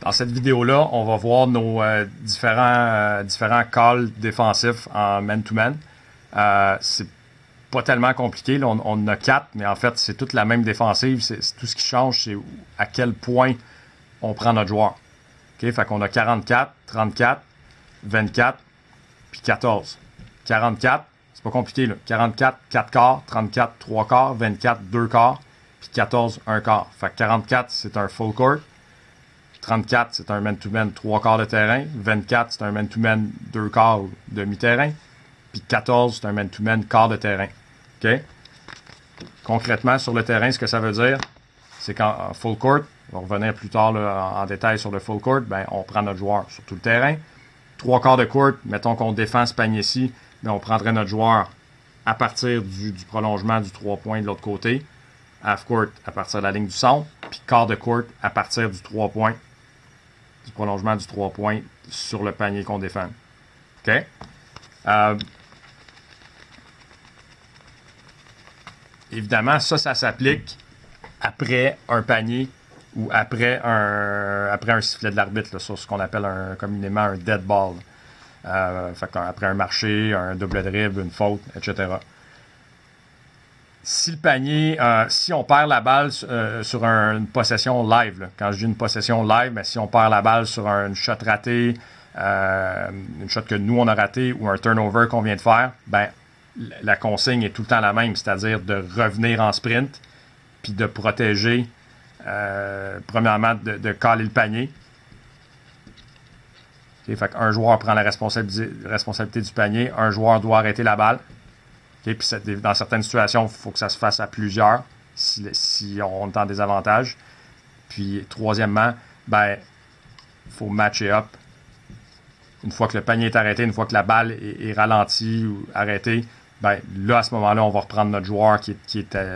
Dans cette vidéo-là, on va voir nos différents calls défensifs en man-to-man. C'est pas tellement compliqué. Là, on en a 4, mais en fait, c'est toute la même défensive. Tout ce qui change, c'est à quel point on prend notre joueur. Okay? Fait qu'on a 44, 34, 24, puis 14. 44, c'est pas compliqué. Là. 44, 4 quarts, 34, 3 quarts, 24, 2 quarts, puis 14, 1 quart. Fait que 44, c'est un full court. 34, c'est un man-to-man 3 quarts de terrain. 24, c'est un man-to-man 2 quarts demi-terrain. Puis 14, c'est un man-to-man quart de terrain. OK? Concrètement, sur le terrain, ce que ça veut dire, c'est qu'en full court, on va revenir plus tard là, en détail sur le full court, ben, on prend notre joueur sur tout le terrain. 3 quarts de court, mettons qu'on défend ce panier-ci, ben, on prendrait notre joueur à partir du prolongement du 3 points de l'autre côté. Half court à partir de la ligne du centre. Puis quart de court à partir du 3 points. Du prolongement du 3 points sur le panier qu'on défend. OK? Évidemment, ça s'applique après un panier ou après un sifflet de l'arbitre, là, sur ce qu'on appelle communément un dead ball. Fait après un marché, un double dribble, une faute, etc. Si le panier, si on perd la balle sur une possession live, là, quand je dis une possession live, ben, si on perd la balle sur une shot ratée, une shot que nous on a ratée ou un turnover qu'on vient de faire, ben, la consigne est tout le temps la même, c'est-à-dire de revenir en sprint puis de protéger, premièrement, de caler le panier. Okay, fait qu'un joueur prend la responsabilité du panier, un joueur doit arrêter la balle. Okay, puis dans certaines situations, il faut que ça se fasse à plusieurs si on est en désavantage. Puis troisièmement, ben, il faut matcher up. Une fois que le panier est arrêté, une fois que la balle est ralentie ou arrêtée, ben, là, à ce moment-là, on va reprendre notre joueur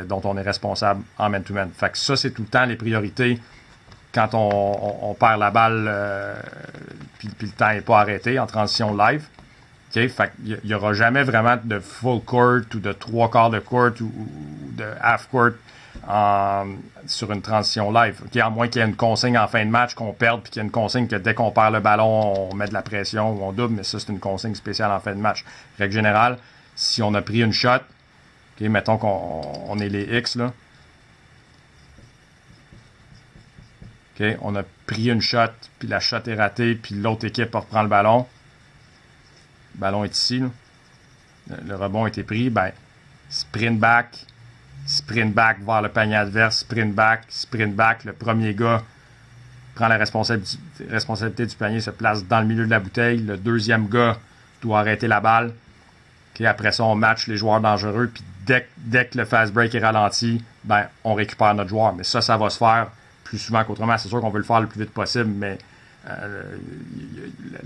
dont on est responsable en man-to-man. Fait que ça, c'est tout le temps les priorités quand on perd la balle puis le temps n'est pas arrêté en transition live. Okay? Fait qu'il n'y aura jamais vraiment de full court ou de 3 quarts de court ou de half court sur une transition live. Okay? À moins qu'il y ait une consigne en fin de match qu'on perde puis qu'il y ait une consigne que dès qu'on perd le ballon, on met de la pression ou on double, mais ça, c'est une consigne spéciale en fin de match. Règle générale, si on a pris une shot, okay, mettons qu'on est les X, là. Okay, on a pris une shot, puis la shot est ratée, puis l'autre équipe reprend le ballon. Le ballon est ici. Là. Le rebond a été pris. Ben, sprint back vers le panier adverse, sprint back. Le premier gars prend la responsabilité du panier, se place dans le milieu de la bouteille. Le deuxième gars doit arrêter la balle. Okay, après ça, on match les joueurs dangereux. Puis dès que le fast break est ralenti, ben, on récupère notre joueur. Mais ça va se faire plus souvent qu'autrement. C'est sûr qu'on veut le faire le plus vite possible, mais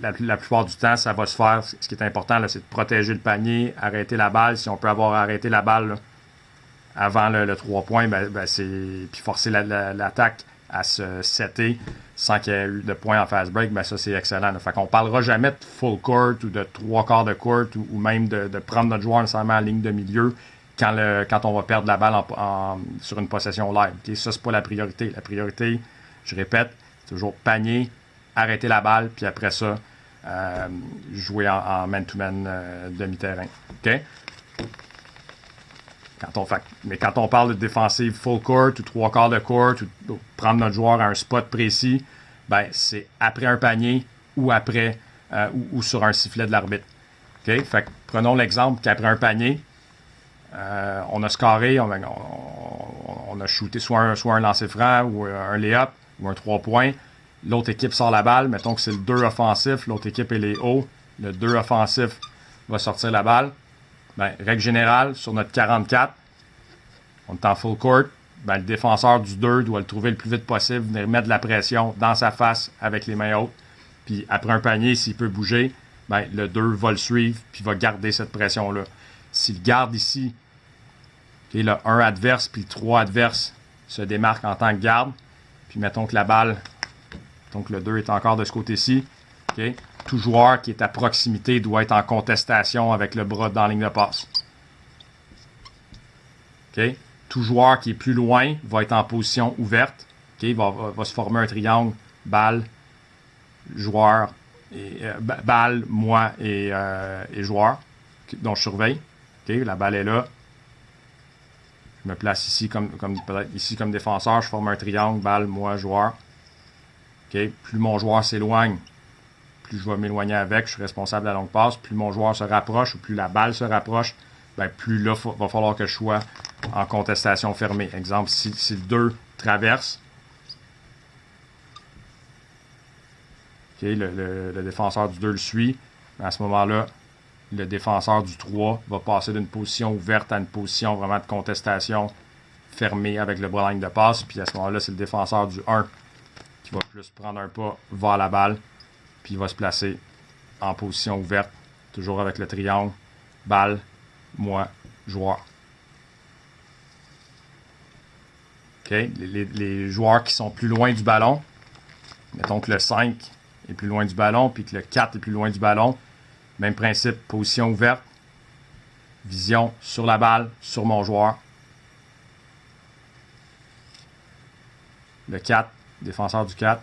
la plupart du temps, ça va se faire. Ce qui est important, là, c'est de protéger le panier, arrêter la balle. Si on peut avoir arrêté la balle là, avant le 3 points, puis forcer l'attaque à se setter sans qu'il y ait eu de points en fast break, ben ça, c'est excellent. Là. Fait qu'on parlera jamais de full court ou de 3 quarts de court ou même de prendre notre joueur nécessairement en ligne de milieu quand on va perdre la balle sur une possession live. Okay? Ça, c'est pas la priorité. La priorité, je répète, c'est toujours panier, arrêter la balle, puis après ça, jouer en man-to-man demi-terrain. Okay? Mais quand on parle de défensive full court ou 3 quarts de court ou prendre notre joueur à un spot précis, ben, c'est après un panier ou après ou sur un sifflet de l'arbitre. Okay? Fait que, prenons l'exemple qu'après un panier, on a scoré, on a shooté soit un lancer franc ou un lay-up ou un 3 points. L'autre équipe sort la balle. Mettons que c'est le 2 offensif. L'autre équipe est les hauts. Le 2 offensif va sortir la balle. Ben, règle générale, sur notre 44, on est en full court. Ben, le défenseur du 2 doit le trouver le plus vite possible, venir mettre de la pression dans sa face avec les mains hautes. Puis après un panier, s'il peut bouger, ben, le 2 va le suivre puis va garder cette pression-là. S'il garde ici, okay, le 1 adverse puis le 3 adverse se démarque en tant que garde, puis mettons que la balle, donc le 2 est encore de ce côté-ci, okay, tout joueur qui est à proximité doit être en contestation avec le bras dans la ligne de passe. Okay. Tout joueur qui est plus loin va être en position ouverte. Okay, va se former un triangle, balle, joueur, balle, moi et joueur, dont je surveille. Okay, la balle est là. Je me place ici peut-être ici comme défenseur. Je forme un triangle, balle, moi, joueur. Okay, plus mon joueur s'éloigne, plus je vais m'éloigner avec. Je suis responsable de la longue passe. Plus mon joueur se rapproche ou plus la balle se rapproche, ben, plus là, va falloir que je sois en contestation fermée. Exemple, si le 2 traverse, okay, le défenseur du 2 le suit. À ce moment-là, le défenseur du 3 va passer d'une position ouverte à une position vraiment de contestation fermée avec le bras ligne de passe. Puis à ce moment-là, c'est le défenseur du 1 qui va plus prendre un pas vers la balle. Puis il va se placer en position ouverte, toujours avec le triangle, balle, moi, joueur. Okay. Les joueurs qui sont plus loin du ballon, mettons que le 5 est plus loin du ballon, puis que le 4 est plus loin du ballon, même principe, position ouverte, vision sur la balle, sur mon joueur. Le 4, défenseur du 4.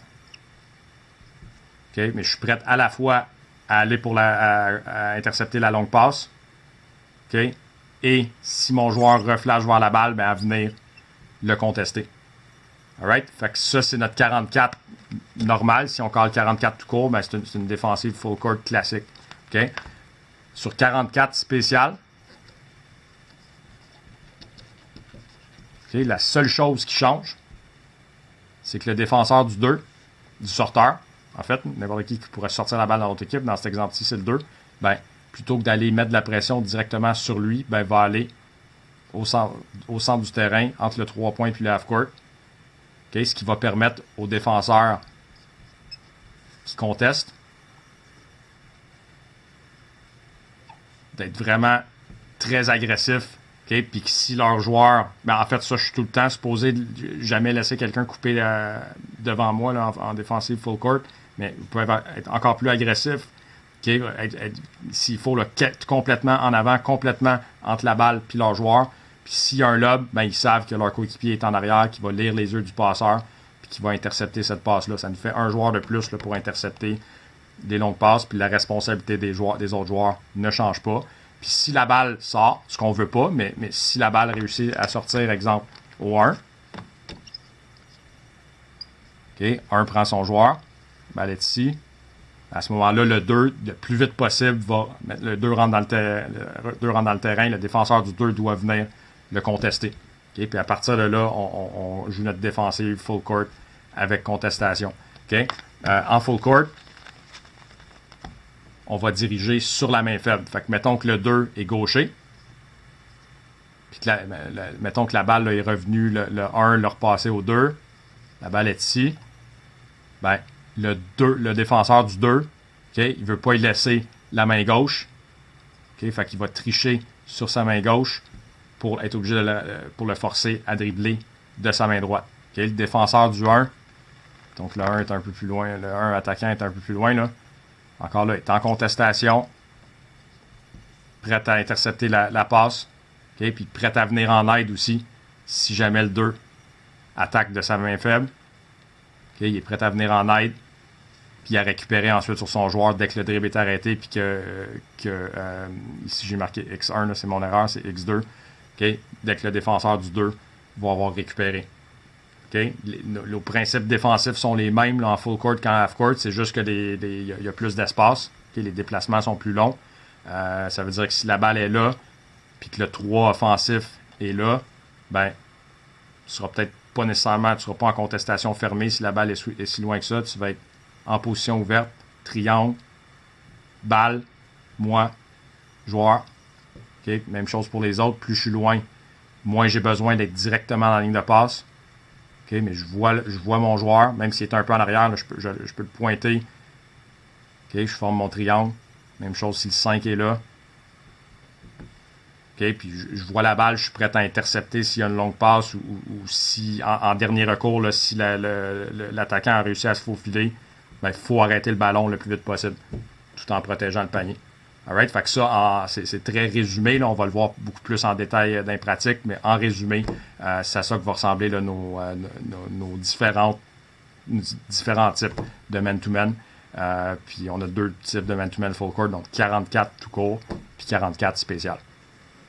Okay, mais je suis prêt à la fois à aller à intercepter la longue passe. Okay, et si mon joueur reflash vers la balle, ben à venir le contester. Alright? Fait que ça, c'est notre 44 normal. Si on colle 44 tout court, ben c'est une défensive full court classique. Okay? Sur 44 spécial, okay, la seule chose qui change, c'est que le défenseur du 2, du sorteur, en fait, n'importe qui pourrait sortir la balle dans l'autre équipe, dans cet exemple-ci, c'est le 2, ben, plutôt que d'aller mettre de la pression directement sur lui, ben, va aller au centre du terrain, entre le 3 points et le half-court. Okay, ce qui va permettre aux défenseurs qui contestent d'être vraiment très agressifs. Okay, puis que si leur joueur... Ben en fait, ça, je suis tout le temps supposé jamais laisser quelqu'un couper devant moi là, en défensive full court. Mais vous pouvez être encore plus agressif. Okay, s'il faut là, complètement en avant, complètement entre la balle et leur joueur. Puis s'il y a un lob, ben, ils savent que leur coéquipier est en arrière, qui va lire les yeux du passeur, puis qui va intercepter cette passe-là. Ça nous fait un joueur de plus là, pour intercepter des longues passes, puis la responsabilité des autres joueurs ne change pas. Puis si la balle sort, ce qu'on veut pas, mais si la balle réussit à sortir, exemple, au 1, OK, 1 prend son joueur, balle est ici. À ce moment-là, le 2, le plus vite possible, le 2 rentre dans le terrain, le défenseur du 2 doit venir le contester. Okay? Puis à partir de là, on joue notre défensive full court avec contestation. Okay? En full court, on va diriger sur la main faible. Fait que mettons que le 2 est gaucher, puis que mettons que la balle là, est revenue, le 1 l'a repassé au 2, la balle est ici, ben, le défenseur du 2, okay, il ne veut pas y laisser la main gauche, okay, fait qu'il va tricher sur sa main gauche pour être obligé pour le forcer à dribbler de sa main droite. Okay, le défenseur du 1, donc le 1 est un peu plus loin, le 1 attaquant est un peu plus loin, là. Encore là, il est en contestation, prêt à intercepter la passe, okay, puis prêt à venir en aide aussi, si jamais le 2 attaque de sa main faible. Okay, il est prêt à venir en aide, puis à récupérer ensuite sur son joueur dès que le dribble est arrêté, puis ici j'ai marqué X1, là, c'est mon erreur, c'est X2. Okay, dès que le défenseur du 2 va avoir récupéré. Okay? Nos principes défensifs sont les mêmes là, en full court qu'en half court, c'est juste que y a plus d'espace, okay? Les déplacements sont plus longs. Ça veut dire que si la balle est là, puis que le 3 offensif est là, ben, tu seras peut-être pas nécessairement, tu seras pas en contestation fermée si la balle est si loin que ça. Tu vas être en position ouverte, triangle, balle, moi, joueur. Okay? Même chose pour les autres, plus je suis loin, moins j'ai besoin d'être directement dans la ligne de passe. Okay, mais je vois mon joueur, même s'il est un peu en arrière, là, je peux le pointer. Okay, je forme mon triangle. Même chose si le 5 est là. Okay, puis je vois la balle, je suis prêt à intercepter s'il y a une longue passe ou si, en dernier recours, là, si l'attaquant a réussi à se faufiler, ben, il faut arrêter le ballon le plus vite possible, tout en protégeant le panier. Alright, fait que ça, c'est très résumé. Là, on va le voir beaucoup plus en détail dans les pratiques, mais en résumé, c'est à ça que va ressembler là, nos différents types de man-to-man. Puis on a deux types de man-to-man full court, donc 44 tout court, puis 44 spécial.